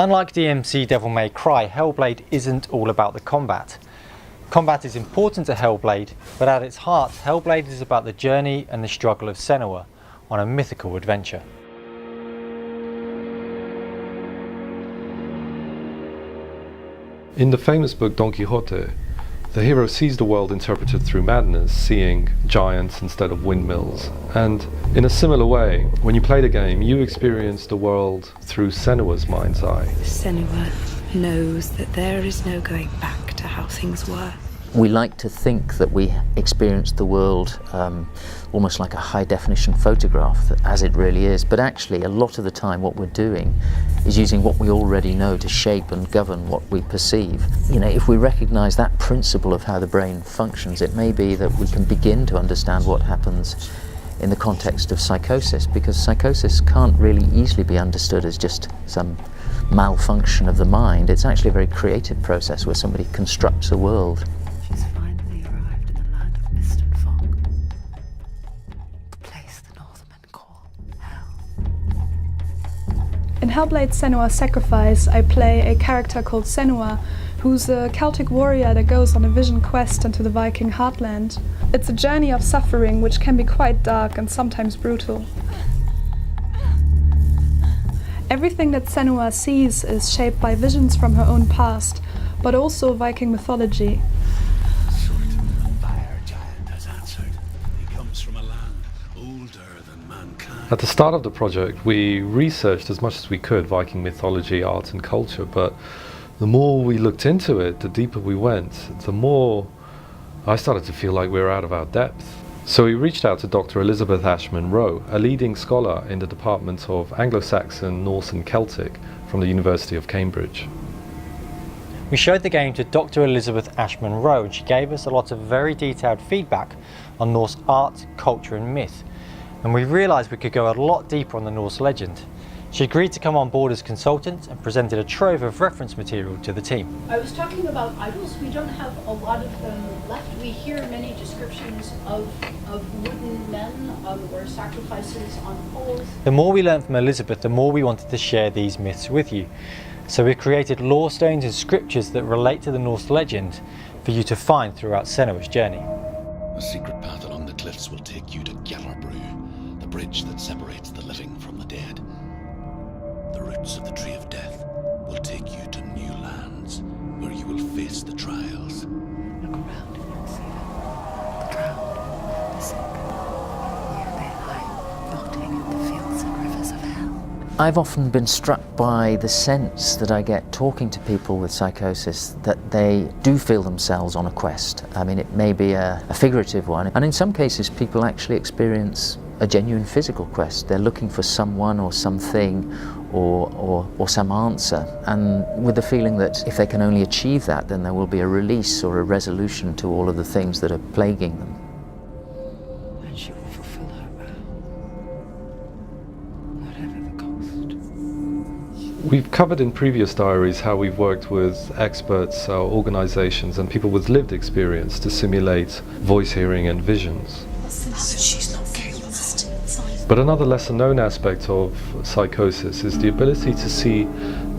Unlike DMC Devil May Cry, Hellblade isn't all about the combat. Combat is important to Hellblade, but at its heart, Hellblade is about the journey and the struggle of Senua on a mythical adventure. In the famous book Don Quixote, the hero sees the world interpreted through madness, seeing giants instead of windmills. And in a similar way, when you play the game, you experience the world through Senua's mind's eye. Senua knows that there is no going back to how things were. We like to think that we experience the world almost like a high-definition photograph, as it really is, but actually a lot of the time what we're doing is using what we already know to shape and govern what we perceive. You know, if we recognise that principle of how the brain functions, it may be that we can begin to understand what happens in the context of psychosis, because psychosis can't really easily be understood as just some malfunction of the mind. It's actually a very creative process where somebody constructs a world. She's finally arrived in the land of mist and fog, the place the Northmen call Hell. In Hellblade Senua's Sacrifice, I play a character called Senua, who's a Celtic warrior that goes on a vision quest into the Viking heartland. It's a journey of suffering which can be quite dark and sometimes brutal. Everything that Senua sees is shaped by visions from her own past, but also Viking mythology. At the start of the project, we researched as much as we could Viking mythology, art and culture, but the more we looked into it, the deeper we went, the more I started to feel like we were out of our depth. So we reached out to Dr. Elizabeth Ashman Rowe, a leading scholar in the Department of Anglo-Saxon, Norse and Celtic from the University of Cambridge. We showed the game to Dr. Elizabeth Ashman Rowe and she gave us a lot of very detailed feedback on Norse art, culture and myth. And we realised we could go a lot deeper on the Norse legend. She agreed to come on board as consultant and presented a trove of reference material to the team. I was talking about idols. We don't have a lot of them left. We hear many descriptions of wooden men or sacrifices on poles. The more we learned from Elizabeth, the more we wanted to share these myths with you. So we created lore stones and scriptures that relate to the Norse legend for you to find throughout Senua's journey. A secret path along the cliffs will take you to Gjallarbrú, the bridge that separates the living from the dead. The roots of the tree of death will take you to new lands where you will face the trials. Look around and you'll see them. The drowned, the sick. Here they lie, rotting in the fields and rivers of hell. I've often been struck by the sense that I get talking to people with psychosis that they do feel themselves on a quest. I mean, it may be a figurative one, and in some cases people actually experience a genuine physical quest. They're looking for someone or something or some answer, and with the feeling that if they can only achieve that, then there will be a release or a resolution to all of the things that are plaguing them. And she will fulfill her vow, whatever the cost. We've covered in previous diaries how we've worked with experts, organisations and people with lived experience to simulate voice hearing and visions. She's not capable. But another lesser-known aspect of psychosis is the ability to see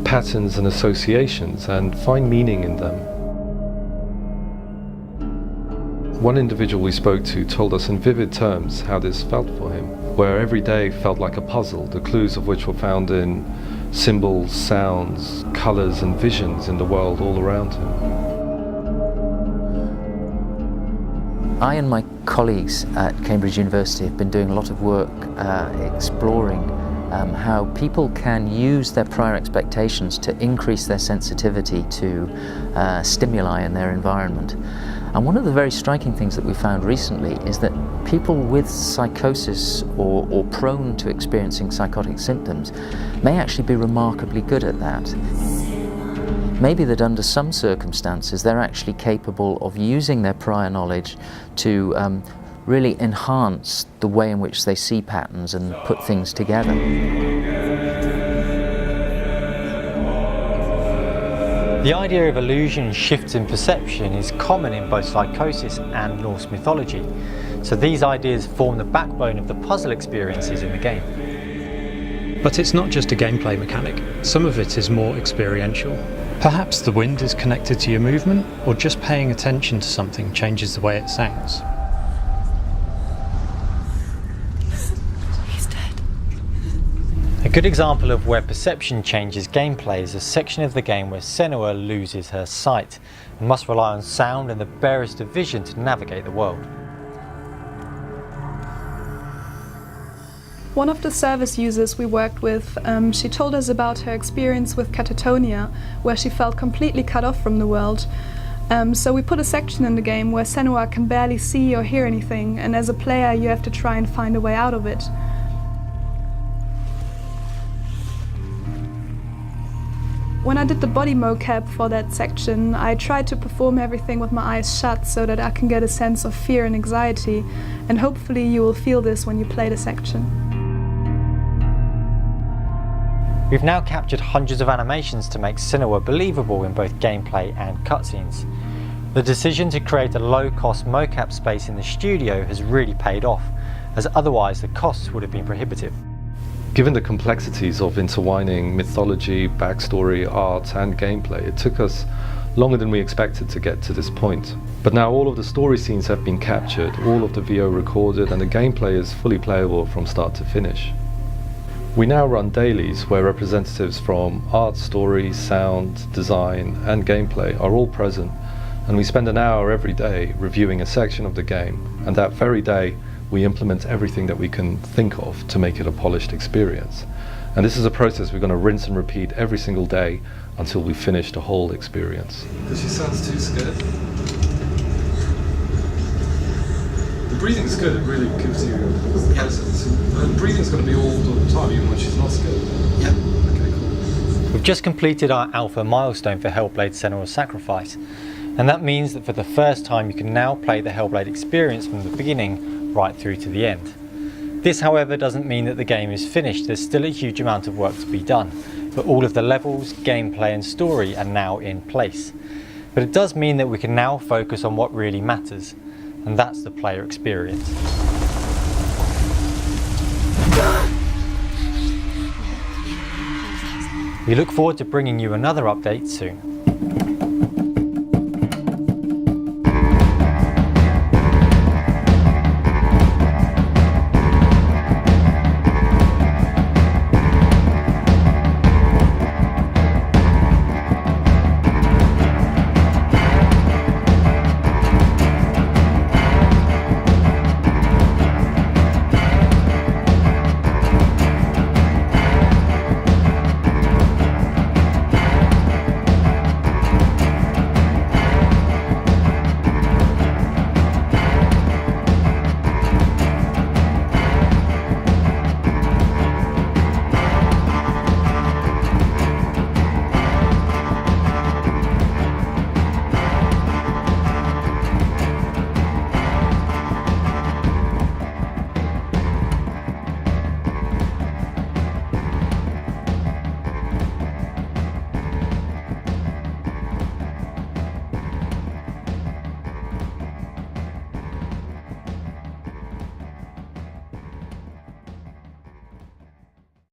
patterns and associations and find meaning in them. One individual we spoke to told us in vivid terms how this felt for him, where every day felt like a puzzle, the clues of which were found in symbols, sounds, colours and visions in the world all around him. I and my colleagues at Cambridge University have been doing a lot of work exploring how people can use their prior expectations to increase their sensitivity to stimuli in their environment. And one of the very striking things that we found recently is that people with psychosis or prone to experiencing psychotic symptoms may actually be remarkably good at that. Maybe that under some circumstances they're actually capable of using their prior knowledge to really enhance the way in which they see patterns and put things together. The idea of illusion shifts in perception is common in both psychosis and Norse mythology, so these ideas form the backbone of the puzzle experiences in the game. But it's not just a gameplay mechanic, some of it is more experiential. Perhaps the wind is connected to your movement, or just paying attention to something changes the way it sounds. He's dead. A good example of where perception changes gameplay is a section of the game where Senua loses her sight and must rely on sound and the barest of vision to navigate the world. One of the service users we worked with, she told us about her experience with catatonia, where she felt completely cut off from the world. So we put a section in the game where Senua can barely see or hear anything, and as a player you have to try and find a way out of it. When I did the body mocap for that section, I tried to perform everything with my eyes shut so that I can get a sense of fear and anxiety, and hopefully you will feel this when you play the section. We've now captured hundreds of animations to make Senua believable in both gameplay and cutscenes. The decision to create a low-cost mocap space in the studio has really paid off, as otherwise the costs would have been prohibitive. Given the complexities of intertwining mythology, backstory, art and gameplay, it took us longer than we expected to get to this point. But now all of the story scenes have been captured, all of the VO recorded, and the gameplay is fully playable from start to finish. We now run dailies where representatives from art, story, sound, design and gameplay are all present, and we spend an hour every day reviewing a section of the game, and that very day we implement everything that we can think of to make it a polished experience. And this is a process we're going to rinse and repeat every single day until we finish the whole experience. Because she sounds too scared. The breathing's good, it really gives you a presence. And breathing's going to be all the time, even when she's not scared. Yep. Okay, cool. We've just completed our alpha milestone for Hellblade: Senua's Sacrifice, and that means that for the first time you can now play the Hellblade experience from the beginning right through to the end. This, however, doesn't mean that the game is finished. There's still a huge amount of work to be done, but all of the levels, gameplay and story are now in place. But it does mean that we can now focus on what really matters, and that's the player experience. We look forward to bringing you another update soon.